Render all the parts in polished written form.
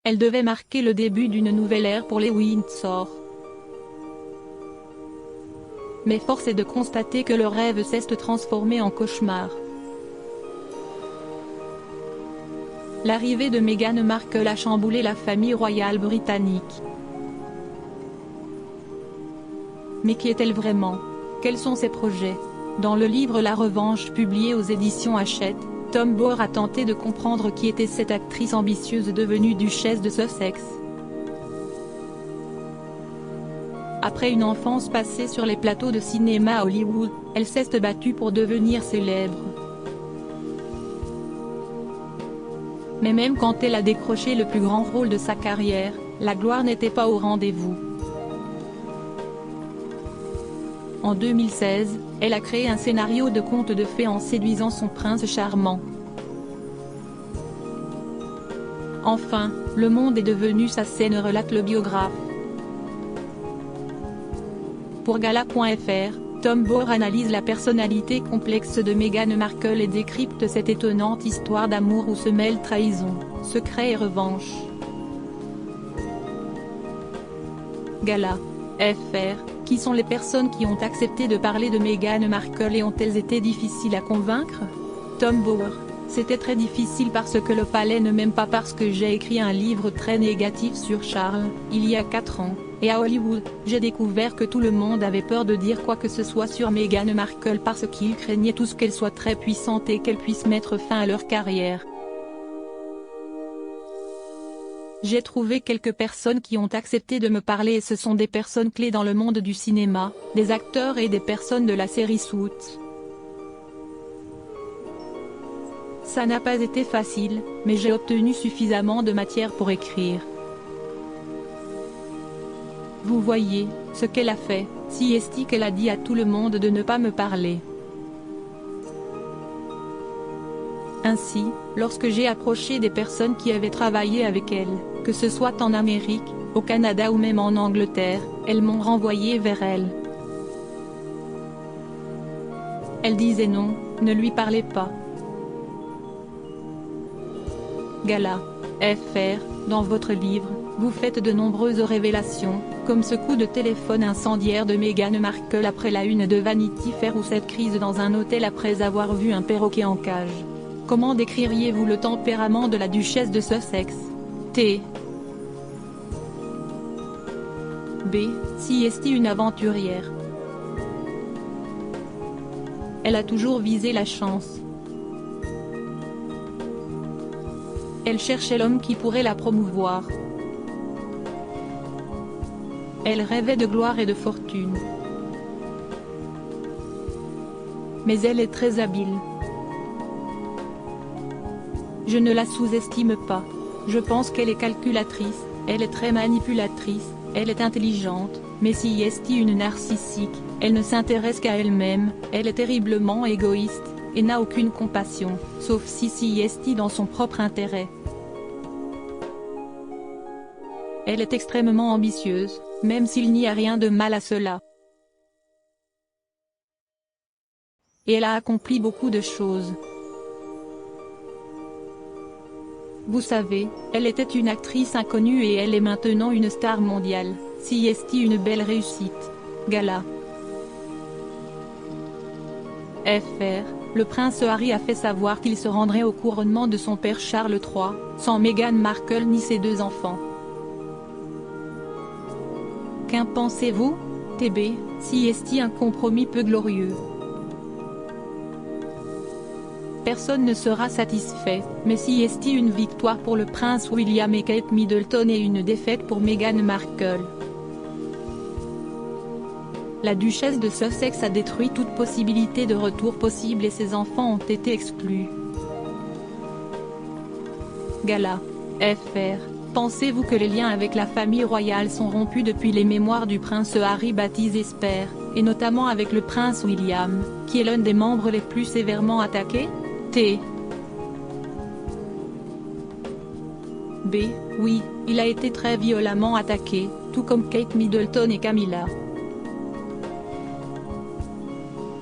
Elle devait marquer le début d'une nouvelle ère pour les Windsor. Mais force est de constater que le rêve s'est transformé en cauchemar. L'arrivée de Meghan Markle a chamboulé la famille royale britannique. Mais qui est-elle vraiment? Quels sont ses projets? Dans le livre La Revanche publié aux éditions Hachette, Tom Bower a tenté de comprendre qui était cette actrice ambitieuse devenue duchesse de Sussex. Après une enfance passée sur les plateaux de cinéma à Hollywood, elle s'est battue pour devenir célèbre. Mais même quand elle a décroché le plus grand rôle de sa carrière, la gloire n'était pas au rendez-vous. En 2016, elle a créé un scénario de conte de fées en séduisant son prince charmant. Enfin, le monde est devenu sa scène, relate le biographe. Pour Gala.fr, Tom Bower analyse la personnalité complexe de Meghan Markle et décrypte cette étonnante histoire d'amour où se mêlent trahison, secret et revanche. Gala.fr, qui sont les personnes qui ont accepté de parler de Meghan Markle et ont-elles été difficiles à convaincre? Tom Bower: c'était très difficile parce que le palais ne m'aime pas, parce que j'ai écrit un livre très négatif sur Charles, il y a 4 ans, et à Hollywood, j'ai découvert que tout le monde avait peur de dire quoi que ce soit sur Meghan Markle parce qu'ils craignaient tous qu'elle soit très puissante et qu'elle puisse mettre fin à leur carrière. J'ai trouvé quelques personnes qui ont accepté de me parler et ce sont des personnes clés dans le monde du cinéma, des acteurs et des personnes de la série Suits. Ça n'a pas été facile, mais j'ai obtenu suffisamment de matière pour écrire. Vous voyez, ce qu'elle a fait, si est qu'elle a dit à tout le monde de ne pas me parler. Ainsi, lorsque j'ai approché des personnes qui avaient travaillé avec elle, que ce soit en Amérique, au Canada ou même en Angleterre, elles m'ont renvoyé vers elle. Elle disait non, ne lui parlez pas. Gala.fr, dans votre livre, vous faites de nombreuses révélations, comme ce coup de téléphone incendiaire de Meghan Markle après la une de Vanity Fair ou cette crise dans un hôtel après avoir vu un perroquet en cage. Comment décririez-vous le tempérament de la duchesse de Sussex? Si est une aventurière. Elle a toujours visé la chance. Elle cherchait l'homme qui pourrait la promouvoir. Elle rêvait de gloire et de fortune. Mais elle est très habile. Je ne la sous-estime pas. Je pense qu'elle est calculatrice, elle est très manipulatrice, elle est intelligente, mais si est une narcissique, elle ne s'intéresse qu'à elle-même, elle est terriblement égoïste, et n'a aucune compassion, sauf si est dans son propre intérêt. Elle est extrêmement ambitieuse, même s'il n'y a rien de mal à cela. Et elle a accompli beaucoup de choses. Vous savez, elle était une actrice inconnue et elle est maintenant une star mondiale, si est une belle réussite. Gala.fr, le prince Harry a fait savoir qu'il se rendrait au couronnement de son père Charles III, sans Meghan Markle ni ses 2 enfants. Qu'en pensez-vous? Si est un compromis peu glorieux. Personne ne sera satisfait, mais si est une victoire pour le prince William et Kate Middleton et une défaite pour Meghan Markle. La duchesse de Sussex a détruit toute possibilité de retour possible et ses enfants ont été exclus. Gala.fr, pensez-vous que les liens avec la famille royale sont rompus depuis les mémoires du prince Harry baptisé Spare, et notamment avec le prince William, qui est l'un des membres les plus sévèrement attaqués? Oui, il a été très violemment attaqué, tout comme Kate Middleton et Camilla.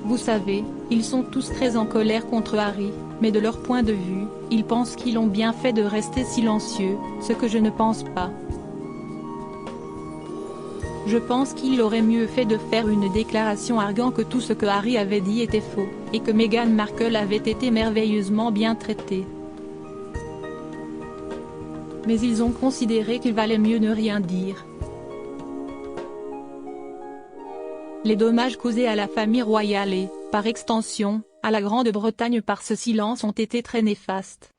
Vous savez, ils sont tous très en colère contre Harry, Mais de leur point de vue, ils pensent qu'ils ont bien fait de rester silencieux, ce que je ne pense pas. Je pense qu'il aurait mieux fait de faire une déclaration arguant que tout ce que Harry avait dit était faux, et que Meghan Markle avait été merveilleusement bien traitée. Mais ils ont considéré qu'il valait mieux ne rien dire. Les dommages causés à la famille royale et, par extension, à la Grande-Bretagne par ce silence ont été très néfastes.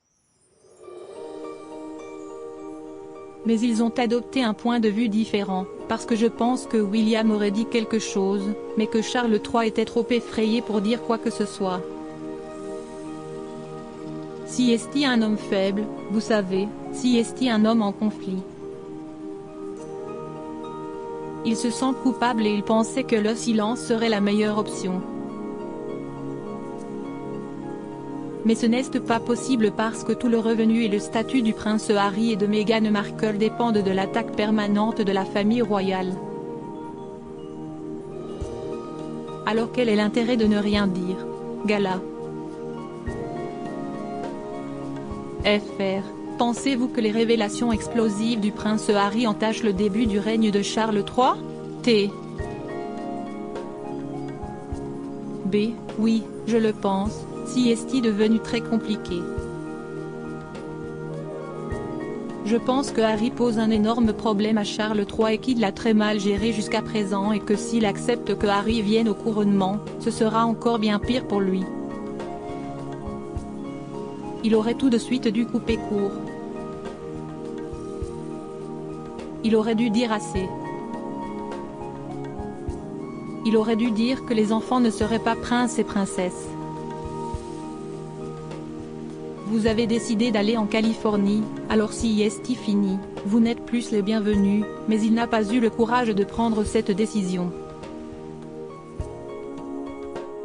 Mais ils ont adopté un point de vue différent, parce que je pense que William aurait dit quelque chose, mais que Charles III était trop effrayé pour dire quoi que ce soit. Si est-il un homme faible, vous savez, si est-il un homme en conflit. Il se sent coupable et il pensait que le silence serait la meilleure option. Mais ce n'est pas possible parce que tout le revenu et le statut du prince Harry et de Meghan Markle dépendent de l'attaque permanente de la famille royale. Alors quel est l'intérêt de ne rien dire? Gala. Fr. Pensez-vous que les révélations explosives du prince Harry entachent le début du règne de Charles III? T. B. Oui, je le pense, si est-il devenu très compliqué. Je pense que Harry pose un énorme problème à Charles III et qu'il l'a très mal géré jusqu'à présent et que s'il accepte que Harry vienne au couronnement, ce sera encore bien pire pour lui. Il aurait tout de suite dû couper court. Il aurait dû dire assez. Il aurait dû dire que les enfants ne seraient pas princes et princesses. Vous avez décidé d'aller en Californie, alors si est fini, vous n'êtes plus les bienvenus, mais il n'a pas eu le courage de prendre cette décision.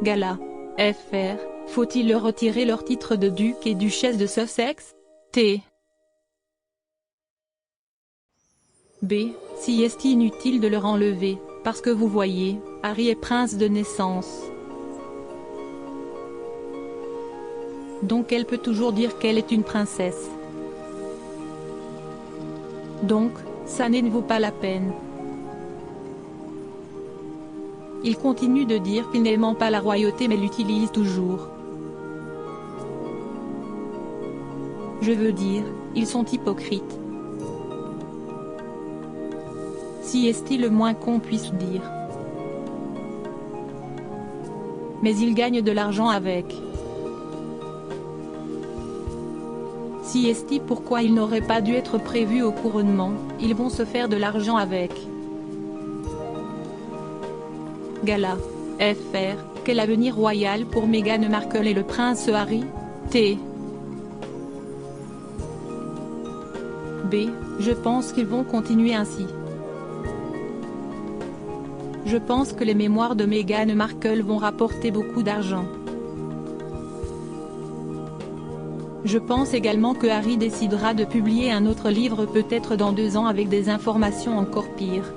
Gala. Fr. Faut-il leur retirer leur titre de duc et duchesse de Sussex? T. B. Si est inutile de leur enlever, parce que vous voyez, Harry est prince de naissance. Donc elle peut toujours dire qu'elle est une princesse. Donc, ça ne vaut pas la peine. Il continue de dire qu'il n'aime pas la royauté mais l'utilise toujours. Je veux dire, ils sont hypocrites. Si est-il le moins qu'on puisse dire. Mais ils gagnent de l'argent avec. Si est-il pourquoi ils n'auraient pas dû être prévus au couronnement, ils vont se faire de l'argent avec. Gala. Fr. Quel avenir royal pour Meghan Markle et le prince Harry? T. B. Je pense qu'ils vont continuer ainsi. Je pense que les mémoires de Meghan Markle vont rapporter beaucoup d'argent. Je pense également que Harry décidera de publier un autre livre peut-être dans 2 ans avec des informations encore pires.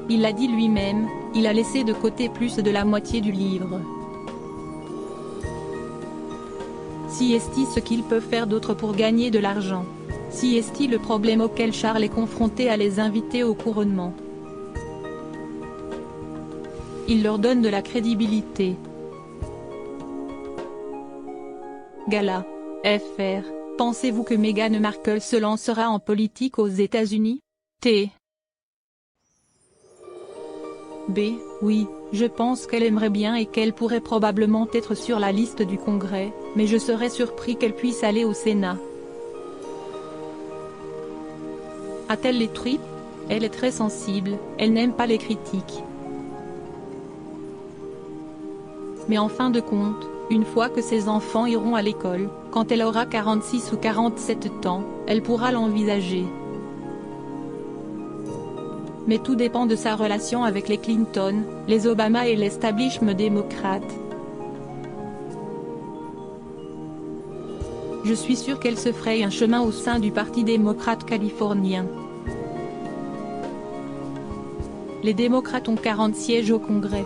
Il l'a dit lui-même, il a laissé de côté plus de la moitié du livre. Si est-il ce qu'il peut faire d'autre pour gagner de l'argent? Si est-il le problème auquel Charles est confronté à les inviter au couronnement? Il leur donne de la crédibilité. Gala. Fr. Pensez-vous que Meghan Markle se lancera en politique aux États-Unis? T. B. Oui, je pense qu'elle aimerait bien et qu'elle pourrait probablement être sur la liste du Congrès, mais je serais surpris qu'elle puisse aller au Sénat. A-t-elle les tripes? Elle est très sensible, elle n'aime pas les critiques. Mais en fin de compte, une fois que ses enfants iront à l'école, quand elle aura 46 ou 47 ans, elle pourra l'envisager. Mais tout dépend de sa relation avec les Clinton, les Obama et l'establishment démocrate. Je suis sûr qu'elle se fraye un chemin au sein du Parti démocrate californien. Les démocrates ont 40 sièges au Congrès.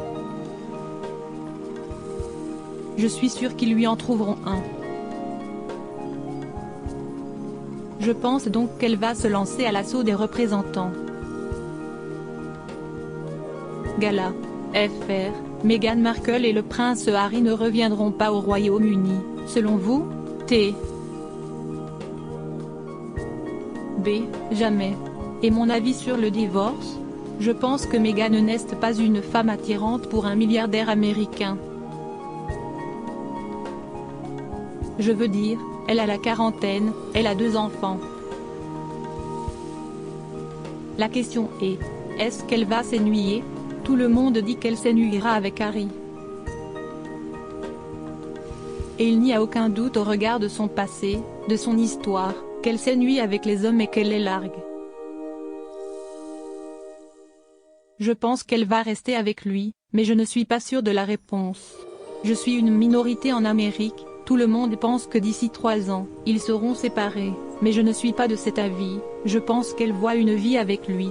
Je suis sûr qu'ils lui en trouveront un. Je pense donc qu'elle va se lancer à l'assaut des représentants. Gala. FR. Meghan Markle et le prince Harry ne reviendront pas au Royaume-Uni, selon vous, T. B. Jamais. Et mon avis sur le divorce? Je pense que Meghan n'est pas une femme attirante pour un milliardaire américain. Je veux dire, elle a la quarantaine, elle a 2 enfants. La question est qu'elle va s'ennuyer? Tout le monde dit qu'elle s'ennuiera avec Harry. Et il n'y a aucun doute au regard de son passé, de son histoire, qu'elle s'ennuie avec les hommes et qu'elle les largue. Je pense qu'elle va rester avec lui, mais je ne suis pas sûre de la réponse. Je suis une minorité en Amérique, tout le monde pense que d'ici 3 ans, ils seront séparés, mais je ne suis pas de cet avis, je pense qu'elle voit une vie avec lui.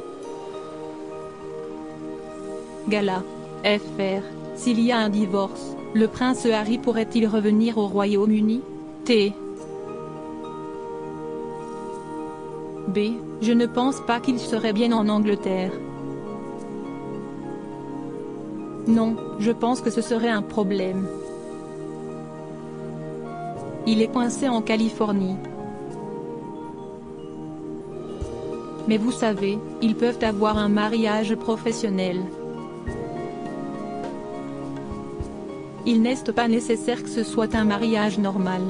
Gala. FR. S'il y a un divorce, le prince Harry pourrait-il revenir au Royaume-Uni? T. B. Je ne pense pas qu'il serait bien en Angleterre. Non, je pense que ce serait un problème. Il est coincé en Californie. Mais vous savez, ils peuvent avoir un mariage professionnel. Il n'est pas nécessaire que ce soit un mariage normal.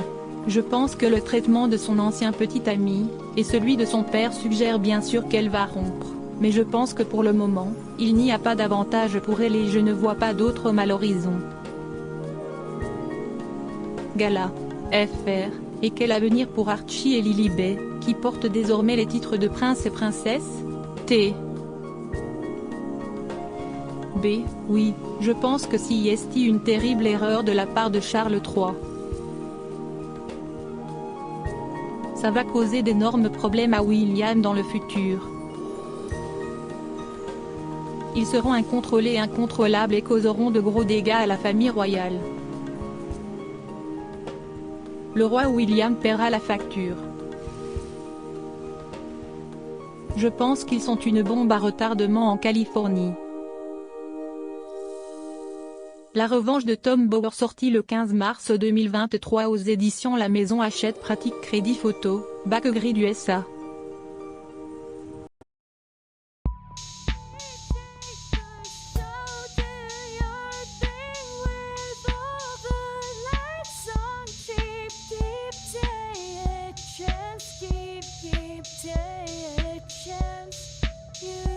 Je pense que le traitement de son ancien petit ami, et celui de son père suggèrent bien sûr qu'elle va rompre, mais je pense que pour le moment, il n'y a pas d'avantage pour elle et je ne vois pas d'autre mal à l'horizon. Gala. FR. Et quel avenir pour Archie et Lilibet, qui portent désormais les titres de prince et princesse? T. B. Oui, je pense que c'est une terrible erreur de la part de Charles III. Ça va causer d'énormes problèmes à William dans le futur. Ils seront incontrôlés et incontrôlables et causeront de gros dégâts à la famille royale. Le roi William paiera la facture. Je pense qu'ils sont une bombe à retardement en Californie. La revanche de Tom Bower sortie le 15 mars 2023 aux éditions La Maison Hachette Pratique Crédit Photo, Backgrid USA. Keep